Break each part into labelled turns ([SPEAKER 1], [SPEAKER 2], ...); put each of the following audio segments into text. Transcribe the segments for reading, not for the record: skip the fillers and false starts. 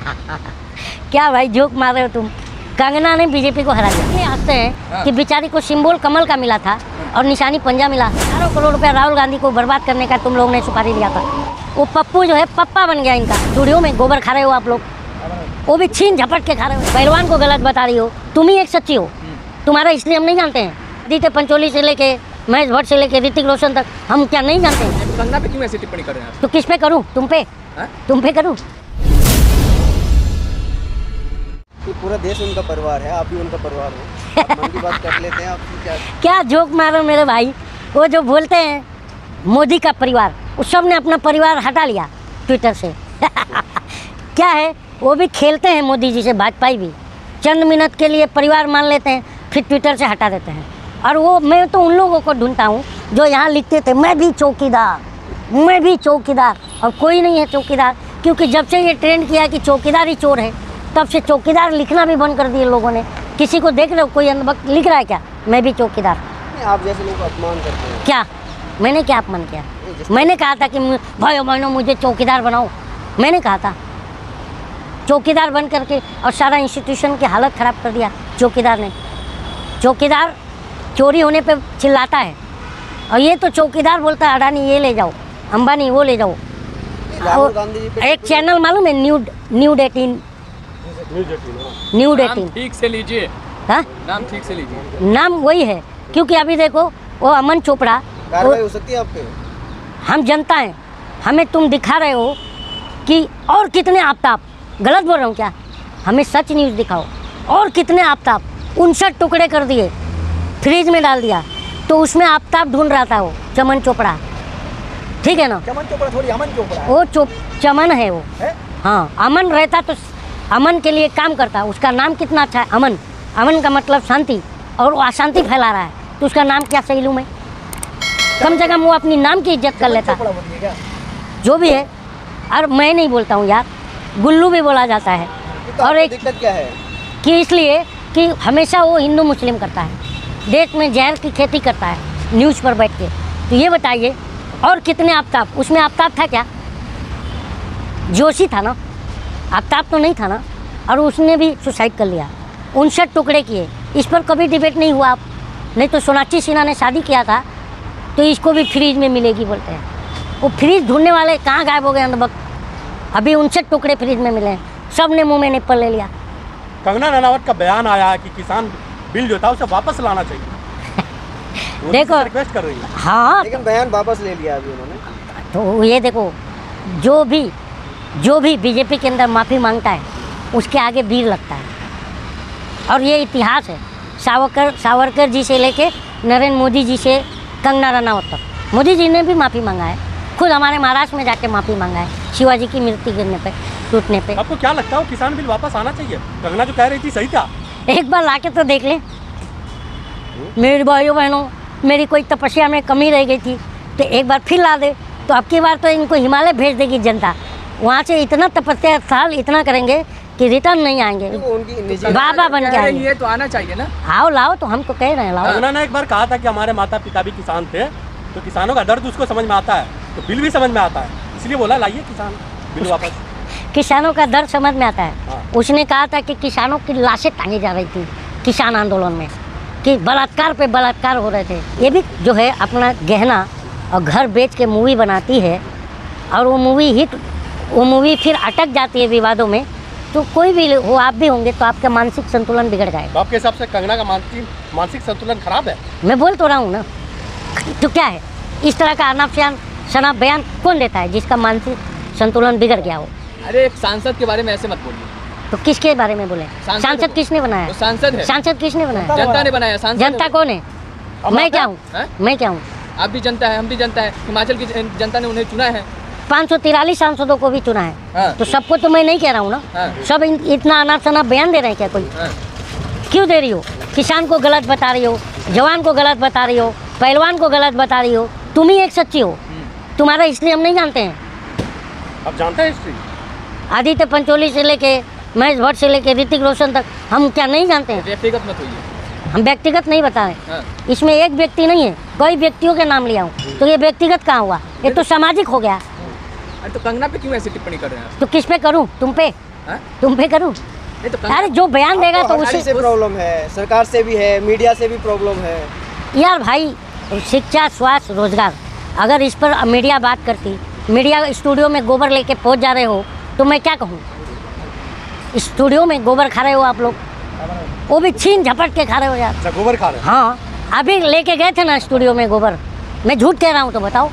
[SPEAKER 1] क्या भाई जोक मार रहे हो तुम। कंगना ने बीजेपी को हरा दिया। ये हंसते हैं कि बेचारी को सिंबल कमल का मिला था और निशानी पंजा मिला। 4 करोड़ रुपया राहुल गांधी को बर्बाद करने का तुम लोगों ने सुपारी दिया था। वो पप्पू जो है पप्पा बन गया इनका। स्टूडियो में गोबर खा रहे हो आप लोग, वो भी छीन झपट के खा रहे हो। पहलवान को गलत बता रही हो, तुम ही एक सच्ची हो। तुम्हारा इसलिए हम नहीं जानते हैं। आदित्य पंचोली से लेके महेश भट्ट से लेके ऋतिक रोशन तक हम क्या नहीं जानते हैं।
[SPEAKER 2] कंगना पे क्यों ऐसी टिप्पणी कर रहे हैं?
[SPEAKER 1] तो किस पे करूं? तुम पे? तुम पे करूं?
[SPEAKER 3] पूरा देश उनका परिवार है, आप भी उनका परिवार हो। आप मन की बात कर लेते हैं। आप
[SPEAKER 1] क्या जोक मारो मेरे भाई। वो जो बोलते हैं मोदी का परिवार, उस सब ने अपना परिवार हटा लिया ट्विटर से। क्या है, वो भी खेलते हैं मोदी जी से। भाजपाई भी चंद मिनट के लिए परिवार मान लेते हैं, फिर ट्विटर से हटा देते हैं। और वो मैं तो उन लोगों को ढूंढता हूँ जो यहाँ लिखते थे मैं भी चौकीदार, मैं भी चौकीदार। और कोई नहीं है चौकीदार, क्योंकि जब से ये ट्रेंड किया कि चौकीदार ही चोर है, तब से चौकीदार लिखना भी बंद कर दिए लोगों ने। किसी को देख रहे हो कोई अंदर लिख रहा है क्या मैं भी चौकीदार?
[SPEAKER 3] आप जैसे लोग अपमान करते हैं।
[SPEAKER 1] क्या मैंने क्या अपमान किया? मैंने कहा था कि भाइयों बहनों मुझे चौकीदार बनाओ। मैंने कहा था चौकीदार बन करके और सारा इंस्टीट्यूशन की हालत ख़राब कर दिया चौकीदार ने। चौकीदार चोरी होने पे चिल्लाता है और ये तो चौकीदार बोलता है अडानी ये ले जाओ, अंबानी वो ले जाओ।
[SPEAKER 3] राहुल गांधी जी पे
[SPEAKER 1] एक चैनल मालूम है न्यूड 18
[SPEAKER 2] ठीक से लीजिए।
[SPEAKER 1] हाँ,
[SPEAKER 2] नाम ठीक से लीजिए।
[SPEAKER 1] नाम वही है, क्योंकि अभी देखो वो अमन चोपड़ा,
[SPEAKER 3] कार्रवाई हो सकती है आप पे?
[SPEAKER 1] हम जनता हैं, हमें तुम दिखा रहे हो कि और कितने आफ्ताब, गलत बोल रहा हूँ क्या? हमें सच न्यूज़ दिखाओ। और कितने आफ्ताब 59 टुकड़े कर दिए, फ्रिज में डाल दिया, तो उसमें आफ्ताब ढूंढ रहा था वो चमन चोपड़ा। ठीक है ना?
[SPEAKER 3] चमन चोपड़ा थोड़ी अमन चोपड़ा है।
[SPEAKER 1] वो चमन है वो
[SPEAKER 3] है?
[SPEAKER 1] हाँ, अमन रहता तो अमन के लिए काम करता। उसका नाम कितना अच्छा है, अमन। अमन का मतलब शांति, और वो अशांति फैला रहा है, तो उसका नाम क्या सही लूँ मैं? कम से कम वो अपनी नाम की इज्जत कर लेता। जो भी है, और मैं नहीं बोलता हूँ यार, गुल्लू भी बोला जाता है।
[SPEAKER 3] तो
[SPEAKER 1] और एक
[SPEAKER 3] दिक्कत क्या है
[SPEAKER 1] कि इसलिए कि हमेशा वो हिंदू मुस्लिम करता है, देश में जहर की खेती करता है न्यूज़ पर बैठ के। तो ये बताइए और कितने आफ्ताब? उसमें आफ्ताब था क्या? जोशी था ना, आफ्ताब तो नहीं था ना। और उसने भी सुसाइड कर लिया, 59 टुकड़े किए। इस पर कभी डिबेट नहीं हुआ। नहीं तो सोनाक्षी सिन्हा ने शादी किया था, तो इसको भी फ्रीज में मिलेगी बोलते हैं। वो फ्रीज ढूंढने वाले कहाँ गायब हो गए अंदर? अभी 59 टुकड़े फ्रीज में मिले हैं, सब ने मुँह में निप्पल ले लिया।
[SPEAKER 4] कंगना रनावत का बयान आया है कि किसान बिल जो था उसे वापस लाना चाहिए।
[SPEAKER 1] देखो
[SPEAKER 4] रिक्वेस्ट कर रही है।
[SPEAKER 1] हाँ,
[SPEAKER 3] लेकिन बयान वापस ले लिया अभी उन्होंने।
[SPEAKER 1] तो ये देखो, जो भी बीजेपी के अंदर माफ़ी मांगता है उसके आगे वीर लगता है। और ये इतिहास है, सावरकर जी से लेके नरेंद्र मोदी जी से कंगना रनावत तक। मोदी जी ने भी माफ़ी मांगा है, खुद हमारे महाराष्ट्र में जाके माफ़ी मांगा है शिवाजी की मूर्ति गिरने पे, टूटने पे।
[SPEAKER 4] आपको क्या लगता है वो किसान बिल वापस आना चाहिए? कंगना जो कह रही थी सही था?
[SPEAKER 1] एक बार लाके तो देख लें। मेरे भाइयों बहनों, मेरी कोई तपस्या में कमी रह गई थी तो एक बार फिर ला दे, तो अब की बार तो इनको हिमालय भेज देगी जनता। वहाँ से इतना तपस्या साल इतना करेंगे कि रिटर्न नहीं आएंगे,
[SPEAKER 3] उनकी निजी
[SPEAKER 1] बाबा बन के आएंगे।
[SPEAKER 2] ये तो आना चाहिए ना।
[SPEAKER 1] आओ लाओ, तो हम तो कह रहे हैं लाओ।
[SPEAKER 4] कंगना ने एक बार कहा था कि हमारे माता पिता भी किसान थे, तो किसानों का दर्द उसको समझ में आता है, तो बिल भी समझ में आता है, इसलिए बोला लाइए किसान बिल वापस।
[SPEAKER 1] किसानों का दर्द समझ में आता है।
[SPEAKER 4] हाँ।
[SPEAKER 1] उसने कहा था कि किसानों की लाशें टांगी जा रही थी किसान आंदोलन में, कि बलात्कार पे बलात्कार हो रहे थे। ये भी जो है अपना गहना और घर बेच के मूवी बनाती है, और वो मूवी फिर अटक जाती है विवादों में। तो कोई भी हो, आप भी होंगे, तो आपका मानसिक संतुलन बिगड़ जाएगा।
[SPEAKER 4] तो आपके हिसाब से कंगना का मानसिक संतुलन खराब है?
[SPEAKER 1] मैं बोल तो रहा हूँ ना। तो क्या है, इस तरह का अनाप शनाप बयान कौन देता है जिसका मानसिक संतुलन बिगड़ गया हो?
[SPEAKER 2] अरे एक सांसद के बारे में ऐसे मत बोलिए।
[SPEAKER 1] तो किसके बारे में बोले? सांसद किसने बनाया?
[SPEAKER 2] वो सांसद है,
[SPEAKER 1] सांसद किसने बनाया?
[SPEAKER 2] जनता ने बनाया। सांसद
[SPEAKER 1] जनता कौन है? मैं क्या हूँ?
[SPEAKER 2] हैं?
[SPEAKER 1] मैं क्या हूँ?
[SPEAKER 2] आप भी जनता है, हम भी जनता है। हिमाचल की जनता ने उन्हें चुना है।
[SPEAKER 1] 543 सांसदों को भी चुना है।
[SPEAKER 2] हाँ।
[SPEAKER 1] तो सबको तो मैं नहीं कह रहा हूँ ना।
[SPEAKER 2] हाँ।
[SPEAKER 1] सब इतना अनाप शनाप बयान दे रहे हैं क्या? कोई
[SPEAKER 2] हाँ।
[SPEAKER 1] क्यों दे रही हो? किसान को गलत बता रही हो, जवान को गलत बता रही हो, पहलवान को गलत बता रही हो। तुम ही एक सच्ची हो। तुम्हारा इसलिए हम नहीं जानते हैं।
[SPEAKER 4] आप जानते हैं हिस्ट्री?
[SPEAKER 1] आदित्य पंचोली से लेके महेश भट्ट से लेके ऋतिक रोशन तक हम क्या नहीं जानते हैं?
[SPEAKER 2] व्यक्तिगत मत होइए।
[SPEAKER 1] हम व्यक्तिगत नहीं बता रहे।
[SPEAKER 2] हाँ।
[SPEAKER 1] इसमें एक व्यक्ति नहीं है, कई व्यक्तियों के नाम लिया हूँ, तो ये व्यक्तिगत कहाँ हुआ? ये तो सामाजिक हो गया।
[SPEAKER 2] अरे तो कंगना पे क्यों ऐसी टिप्पणी कर रहे हैं?
[SPEAKER 1] तो किस पे करूँ? तुम पे?
[SPEAKER 2] हाँ?
[SPEAKER 1] तुम पे करूँ?
[SPEAKER 2] नहीं तो कंगना-
[SPEAKER 1] अरे जो बयान देगा तो
[SPEAKER 3] हमारी
[SPEAKER 1] उसे
[SPEAKER 3] से प्रॉब्लम है, सरकार से भी है, मीडिया से भी प्रॉब्लम है।
[SPEAKER 1] यार भाई, शिक्षा, स्वास्थ्य, रोजगार, अगर इस पर मीडिया बात करती, मीडिया स्टूडियो में गोबर लेके पहुंच जा रहे हो तो मैं क्या कहूँ? स्टूडियो में गोबर खा रहे हो आप लोग, वो भी छीन झपट के खा रहे हो यार।
[SPEAKER 4] अच्छा गोबर खा रहे हैं।
[SPEAKER 1] हाँ, अभी लेके गए थे ना स्टूडियो में गोबर, मैं झूठ कह रहा हूँ तो बताओ?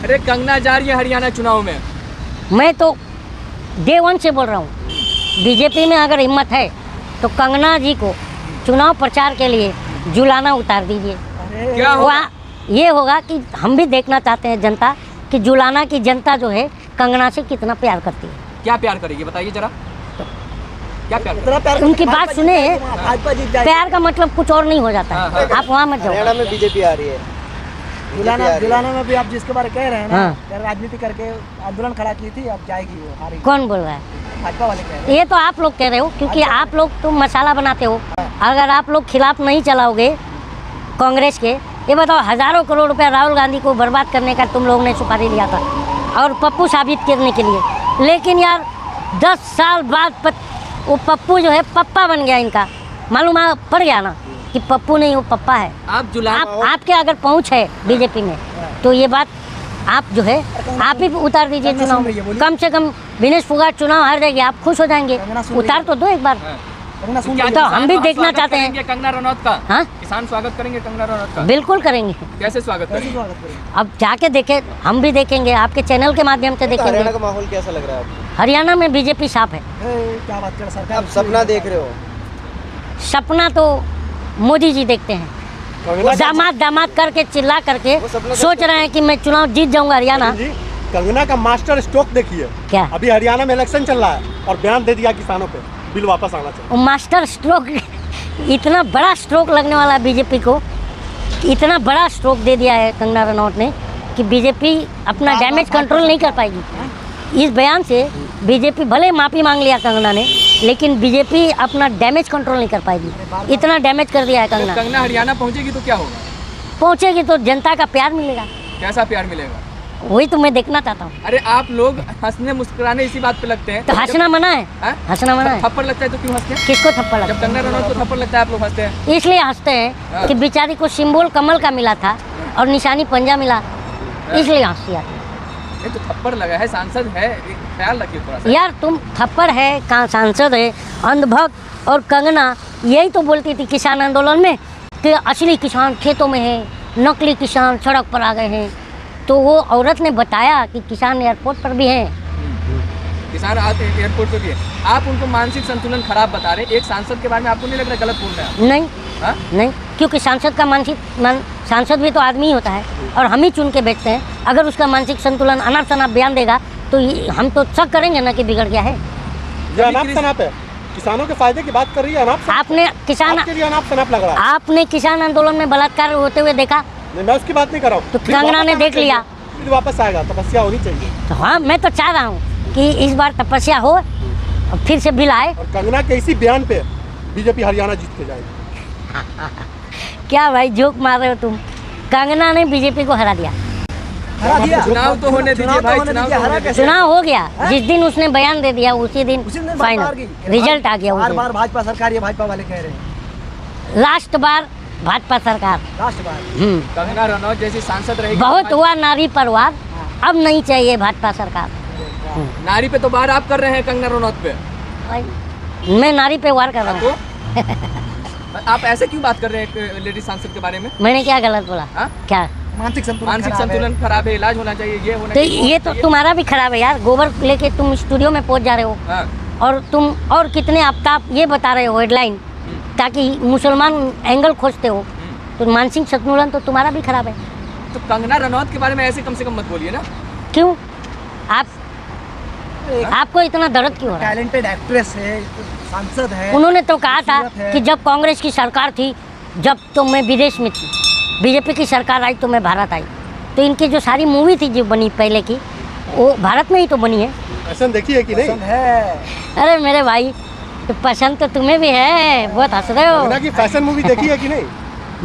[SPEAKER 2] अरे कंगना जा रही है हरियाणा चुनाव में।
[SPEAKER 1] मैं तो डे वन से बोल रहा हूँ, बीजेपी में अगर हिम्मत है तो कंगना जी को चुनाव प्रचार के लिए जुलाना उतार दीजिए।
[SPEAKER 2] क्या होगा?
[SPEAKER 1] वहाँ ये होगा कि हम भी देखना चाहते हैं जनता कि जुलाना की जनता जो है कंगना से कितना प्यार करती है।
[SPEAKER 2] क्या प्यार करेगी बताइए जरा, क्या प्यार करेगी?
[SPEAKER 1] उनकी बात सुने, प्यार का मतलब कुछ और नहीं हो जाता
[SPEAKER 2] हाँ,
[SPEAKER 1] है। आप वहाँ मत
[SPEAKER 3] हरियाणा
[SPEAKER 1] जाओ।
[SPEAKER 3] में बीजेपी आ रही है।
[SPEAKER 5] जुलाना में भी आप जिसके बारे कह रहे हैं ना,
[SPEAKER 1] हाँ।
[SPEAKER 5] कि राजनीति करके आंदोलन खड़ा की थी, अब जाएगी वो, हारेगी।
[SPEAKER 1] कौन बोल रहा है?
[SPEAKER 5] भाजपा वाले कह रहे हैं।
[SPEAKER 1] ये तो आप लोग कह रहे हो, क्योंकि आप लोग तो मसाला बनाते हो। अगर आप लोग खिलाफ नहीं चलाओगे कांग्रेस के, ये बताओ, हजारों करोड़ रुपया राहुल गांधी को बर्बाद करने का तुम लोगों ने सुपारी लिया था और पप्पू साबित करने के लिए। लेकिन यार 10 साल बाद वो पप्पू जो है पप्पा बन गया इनका, मालूम पड़ गया ना कि पप्पू नहीं वो पप्पा है।
[SPEAKER 2] आप जुला
[SPEAKER 1] आपके अगर पहुंच है बीजेपी में तो ये बात आप जो है आप ही उतार दीजिए
[SPEAKER 5] कंगना
[SPEAKER 1] चुनाव
[SPEAKER 5] सुन रही है,
[SPEAKER 1] में।
[SPEAKER 5] बोलिए।
[SPEAKER 1] कम से कम विनेश फोगाट चुनाव हार जाएगी, आप खुश हो जाएंगे।
[SPEAKER 5] कंगना सुन रही
[SPEAKER 1] उतार
[SPEAKER 5] है।
[SPEAKER 1] तो दो एक बार।
[SPEAKER 5] कंगना सुन
[SPEAKER 2] क्या
[SPEAKER 5] रही
[SPEAKER 1] तो
[SPEAKER 5] है।
[SPEAKER 1] हम भी
[SPEAKER 2] किसान
[SPEAKER 1] देखना
[SPEAKER 2] स्वागत
[SPEAKER 1] चाहते हैं।
[SPEAKER 2] करेंगे कंगना रनौत का?
[SPEAKER 1] हाँ,
[SPEAKER 2] किसान स्वागत करेंगे कंगना रनौत का?
[SPEAKER 1] बिल्कुल करेंगे।
[SPEAKER 2] कैसे स्वागत
[SPEAKER 5] कैसे
[SPEAKER 2] करेंगे?
[SPEAKER 5] स्वागत करेंगे?
[SPEAKER 1] अब जाके देखें, हम भी देखेंगे, आपके चैनल के माध्यम से
[SPEAKER 3] तो हरियाणा
[SPEAKER 1] देखेंगे।
[SPEAKER 3] का माहौल कैसा लग रहा है आपको?
[SPEAKER 1] हरियाणा में बीजेपी साफ है।
[SPEAKER 5] क्या बात कर सरकार,
[SPEAKER 3] आप सपना देख रहे हो?
[SPEAKER 1] सपना तो मोदी जी देखते हैं। दामाद दामाद करके चिल्ला करके
[SPEAKER 3] वो सपना
[SPEAKER 1] सोच रहे हैं कि मैं चुनाव जीत जाऊंगा हरियाणा।
[SPEAKER 4] जी, कंगना का मास्टर स्ट्रोक देखिए।
[SPEAKER 1] क्या?
[SPEAKER 4] अभी हरियाणा में इलेक्शन चल रहा है और बयान दे दिया किसानों पे बिल वापस आना चाहिए।
[SPEAKER 1] वो मास्टर स्ट्रोक, इतना बड़ा स्ट्रोक लगने वाला है बीजेपी को, इतना बड़ा स्ट्रोक दे दिया है कंगना रनौत ने कि बीजेपी अपना डैमेज कंट्रोल नहीं कर पाएगी। इस बयान से बीजेपी, भले माफ़ी मांग लिया कंगना ने, लेकिन बीजेपी अपना डैमेज कंट्रोल नहीं कर पाएगी। इतना डैमेज कर दिया है
[SPEAKER 2] जब
[SPEAKER 1] कंगना।
[SPEAKER 2] कंगना हरियाणा पहुंचेगी तो क्या होगा?
[SPEAKER 1] पहुंचेगी तो जनता का प्यार मिलेगा,
[SPEAKER 2] कैसा प्यार मिलेगा?
[SPEAKER 1] वही तो मैं देखना चाहता हूँ।
[SPEAKER 2] अरे आप लोग हंसने मुस्कुराने इसी बात पे लगते हैं।
[SPEAKER 1] तो हंसना मना है?
[SPEAKER 2] हाँ?
[SPEAKER 1] हंसना मना है?
[SPEAKER 2] थप्पड़ लगता है तो क्यों हंसते हैं?
[SPEAKER 1] किसको थप्पड़
[SPEAKER 2] जब
[SPEAKER 1] लगता
[SPEAKER 2] कंगना रनौत को थप्पड़ लगता है आप लोग हंसते हैं।
[SPEAKER 1] है? इसलिए हंसते हैं कि बेचारी को सिंबल कमल का मिला था और निशानी पंजा मिला, इसलिए हंसी आती है।
[SPEAKER 2] नहीं तो थप्पड़ लगा है, सांसद है, एक ख्याल रखिए थोड़ा सा।
[SPEAKER 1] यार तुम थप्पड़ है, कहाँ सांसद है, अंधभक्त। और कंगना यही तो बोलती थी किसान आंदोलन में कि असली किसान खेतों में है, नकली किसान सड़क पर आ गए हैं। तो वो औरत ने बताया कि किसान एयरपोर्ट पर भी हैं।
[SPEAKER 2] किसान एयरपोर्ट पे भी है। आप उनको मानसिक संतुलन खराब बता रहे हैं। एक सांसद के बारे में आपको नहीं लग रहा गलत बोल रहे हैं आप?
[SPEAKER 1] नहीं
[SPEAKER 2] हाँ?
[SPEAKER 1] नहीं, क्योंकि सांसद का सांसद भी तो आदमी ही होता है और हम ही चुन के बेचते हैं। अगर उसका मानसिक संतुलन अनाप शनाप बयान देगा तो हम तो शक करेंगे ना कि बिगड़ गया है।
[SPEAKER 4] ये अनाप शनाप है, किसानों के फायदे की बात कर रही है। अनाप शनाप
[SPEAKER 1] आपने किसान
[SPEAKER 4] आपके लिए अनाप शनाप लग रहा है।
[SPEAKER 1] आपने किसान आंदोलन में बलात्कार होते हुए देखा?
[SPEAKER 4] नहीं, मैं उसकी बात नहीं कर रहा हूँ।
[SPEAKER 1] तो
[SPEAKER 4] बिल
[SPEAKER 1] कंगना
[SPEAKER 4] वापस
[SPEAKER 1] ने
[SPEAKER 4] आना
[SPEAKER 1] देख लिया।
[SPEAKER 4] चाहिए। बिल वापस आएगा, तपस्या होनी चाहिए।
[SPEAKER 1] तो हाँ, मैं तो चाह रहा हूँ कि इस बार तपस्या हो और फिर से बिल आए।
[SPEAKER 4] और कंगना के इसी बयान पे बीजेपी हरियाणा जीत के जाएगी।
[SPEAKER 1] क्या भाई जोक मार रहे हो तुम? कंगना ने बीजेपी को हरा दिया।
[SPEAKER 5] हरा दिया।
[SPEAKER 2] चुनाव तो होने दीजिए भाई, चुनाव तो
[SPEAKER 5] हरा
[SPEAKER 2] होने
[SPEAKER 5] कैसे?
[SPEAKER 1] चुनाव हो गया, जिस दिन उसने बयान दे दिया उसी दिन
[SPEAKER 5] उसी दिन
[SPEAKER 1] फाइनल रिजल्ट आ गया।
[SPEAKER 5] बार
[SPEAKER 1] उसे
[SPEAKER 5] बार भाजपा सरकार, ये भाजपा वाले कह रहे हैं
[SPEAKER 1] लास्ट बार भाजपा सरकार।
[SPEAKER 5] लास्ट बार।
[SPEAKER 2] कंगना रनौत जैसी सांसद रहेगी।
[SPEAKER 1] बहुत हुआ नारी परवार, अब नहीं चाहिए भाजपा सरकार।
[SPEAKER 2] नारी पे तो बार आप कर रहे हैं कंगना रनौत पे।
[SPEAKER 1] मैं नारी पे वार कर रहा हूँ।
[SPEAKER 2] तो आप ऐसे क्यों बात कर रहे हैं लेडी सांसद के बारे में?
[SPEAKER 1] मैंने क्या गलत बोला?
[SPEAKER 2] हाँ?
[SPEAKER 1] क्या?
[SPEAKER 5] मानसिक संतुलन
[SPEAKER 2] मानसिक
[SPEAKER 5] खराब है।
[SPEAKER 2] संतुलन खराब है, इलाज होना चाहिए, ये होना
[SPEAKER 1] तो
[SPEAKER 2] चाहिए।
[SPEAKER 1] ये तो तुम्हारा भी खराब है यार। गोबर लेके तुम स्टूडियो में पहुंच जा रहे हो
[SPEAKER 2] हाँ।
[SPEAKER 1] और तुम और कितने आफ्ताब ये बता रहे हो हेडलाइन, ताकि मुसलमान एंगल खोजते हो। तो मानसिक संतुलन तो तुम्हारा भी खराब है।
[SPEAKER 2] तो कंगना रनौत के बारे में ऐसे कम से कम मत बोलिए ना।
[SPEAKER 1] क्यों? आपको इतना दर्द क्यों हो रहा है?
[SPEAKER 5] टैलेंटेड एक्ट्रेस है, सांसद है।
[SPEAKER 1] उन्होंने तो कहा था
[SPEAKER 5] खूबसूरत है।
[SPEAKER 1] कि जब कांग्रेस की सरकार थी, जब तो मैं विदेश में थी, बीजेपी की सरकार आई तो मैं भारत आई। तो इनकी जो सारी मूवी थी जो बनी पहले की, वो भारत में ही तो बनी है।
[SPEAKER 4] ऐसा देखिए कि नहीं?
[SPEAKER 5] पसंद है।
[SPEAKER 1] अरे मेरे भाई, तो पसंद तो तुम्हें भी है, बहुत हंस रहे
[SPEAKER 4] कंगना
[SPEAKER 1] हो।
[SPEAKER 4] की फैशन मूवी देखी है कि नहीं?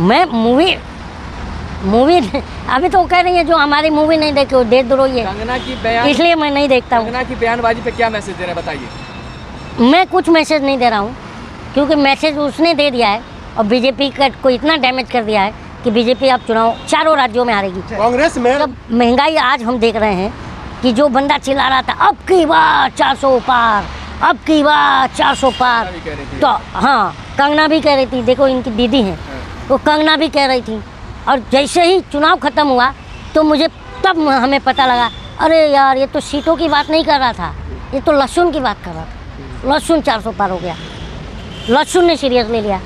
[SPEAKER 1] मैं मूवी अभी तो कह रही है जो हमारी मूवी नहीं देखी वो देशद्रोही है,
[SPEAKER 2] कंगना की बयान
[SPEAKER 1] इसलिए मैं नहीं देखता हूँ।
[SPEAKER 2] कंगना की बयानबाजी पे क्या मैसेज दे रहे हैं बताइए।
[SPEAKER 1] मैं कुछ मैसेज नहीं दे रहा हूँ, क्योंकि मैसेज उसने दे दिया है और बीजेपी को इतना डैमेज कर दिया है कि बीजेपी अब चुनाव चारों राज्यों में हारेगी।
[SPEAKER 4] कांग्रेस में
[SPEAKER 1] जब महंगाई आज हम देख रहे हैं कि जो बंदा चिल्ला रहा था अब की बार 400 पार, अब की बार 400 पार,
[SPEAKER 2] भी कह रही थी।
[SPEAKER 1] तो हाँ कंगना भी कह रही थी, देखो इनकी दीदी हैं, वो कंगना भी कह रही थी। और जैसे ही चुनाव ख़त्म हुआ तो मुझे तब हमें पता लगा, अरे यार ये तो सीटों की बात नहीं कर रहा था, ये तो लहसुन की बात कर रहा था। लहसुन 400 पार हो गया, लहसुन ने सीरियस ले लिया।